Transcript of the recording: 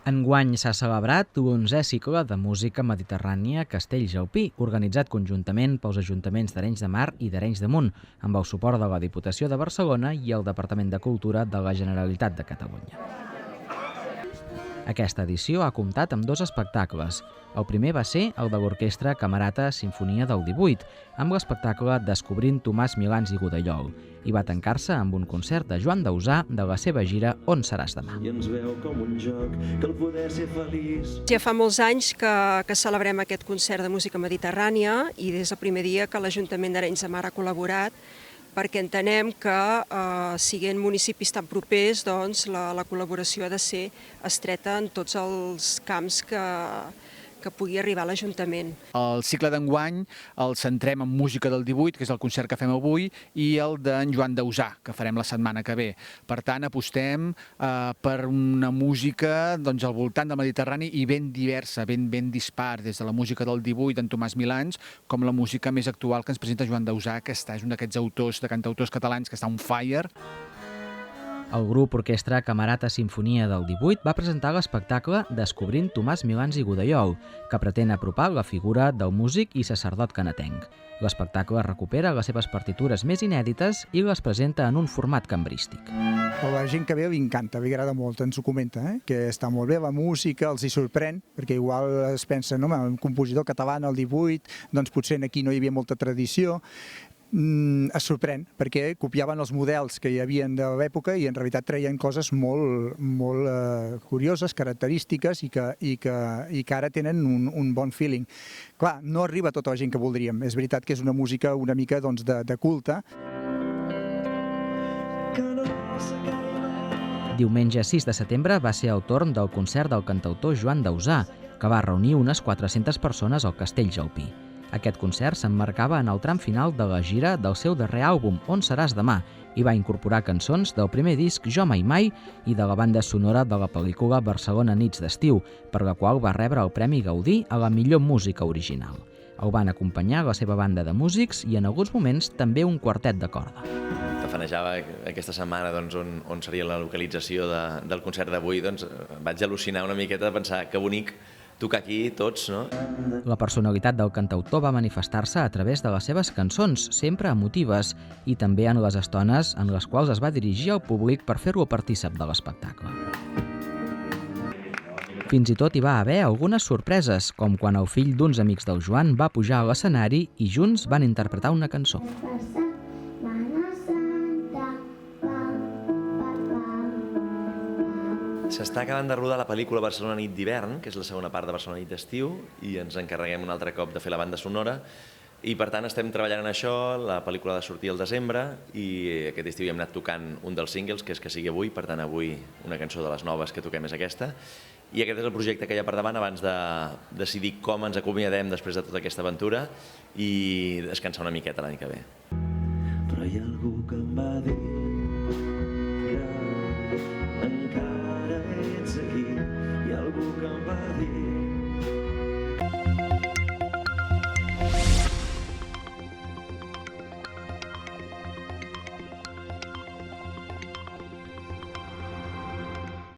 Enguany s'ha celebrat l'11è cicle de música mediterrània Castelljalpí, organitzat conjuntament pels ajuntaments d'Arenys de Mar i d'Arenys de Munt, amb el suport de la Diputació de Barcelona i el Departament de Cultura de la Generalitat de Catalunya. Aquesta edició ha comptat amb 2 espectacles. El primer va ser el de l'Orquestra Camerata Simfonia del 18, amb l'espectacle Descobrint Tomàs Milans i Godellol, i va tancar-se amb un concert de Joan Dausà de la seva gira On seràs demà. I ens veu com un joc, que el poder ser feliç. Ja fa molts anys que celebrem aquest concert de música mediterrània i des del primer dia que l'Ajuntament d'Arenys de Mar ha col·laborat, perquè entenem que, siguent municipis tan propers, doncs, la col·laboració ha de ser estreta en tots els camps que pugui arribar a l'Ajuntament. El cicle d'enguany el centrem en música del 18, que és el concert que fem avui, i el d'en Joan Dausà, que farem la setmana que ve. Per tant, apostem per una música al voltant del Mediterrani i ben diversa, ben dispar, des de la música del 18 d'en Tomàs Milans, com la música més actual que ens presenta Joan Dausà, que és un d'aquests autors, de cantautors catalans, que està on fire. El grup Orquestra Camerata Simfonia del 18 va presentar l'espectacle Descobrint Tomàs Milans i Godellol, que pretén apropar la figura del músic i sacerdot canatenc. L'espectacle recupera les seves partitures més inèdites i les presenta en un format cambrístic. A la gent que ve li encanta, li agrada molt, ens ho comenta, que està molt bé la música, els hi sorprèn, perquè igual es pensa, no, un compositor català al 18, doncs potser aquí no hi havia molta tradició. Es sorprèn, perquè copiaven els models que hi havia de l'època i en realitat treien coses molt curioses, característiques i que ara tenen un bon feeling. Clar, no arriba a tota la gent que voldríem, és veritat que és una música una mica de culte. Diumenge 6 de setembre va ser el torn del concert del cantautor Joan Dausà, que va reunir unes 400 persones al Castelljalpí. Aquest concert s'emmarcava en el tram final de la gira del seu darrer àlbum, On seràs demà, i va incorporar cançons del primer disc Jo mai mai i de la banda sonora de la pel·lícula Barcelona nits d'estiu, per la qual va rebre el Premi Gaudí a la millor música original. El van acompanyar la seva banda de músics i en alguns moments també un quartet de corda. Tafanejava aquesta setmana on seria la localització del concert d'avui, vaig al·lucinar una miqueta de pensar que bonic tocar aquí tots, no? La personalitat del cantautor va manifestar-se a través de les seves cançons, sempre emotives, i també en les estones en les quals es va dirigir al públic per fer-lo partícip de l'espectacle. Fins i tot hi va haver algunes sorpreses, com quan el fill d'uns amics del Joan va pujar a l'escenari i junts van interpretar una cançó. S'està acabant de rodar la pel·lícula Barcelona nit d'hivern, que és la segona part de Barcelona nit d'estiu, i ens encarreguem un altre cop de fer la banda sonora, i per tant estem treballant en això, la pel·lícula ha de sortir al desembre, i aquest estiu hem anat tocant un dels singles, que és Que sigui avui, per tant avui una cançó de les noves que toquem és aquesta, i aquest és el projecte que hi ha per davant abans de decidir com ens acomiadem després de tota aquesta aventura i descansar una miqueta l'any que ve. Però hi ha algú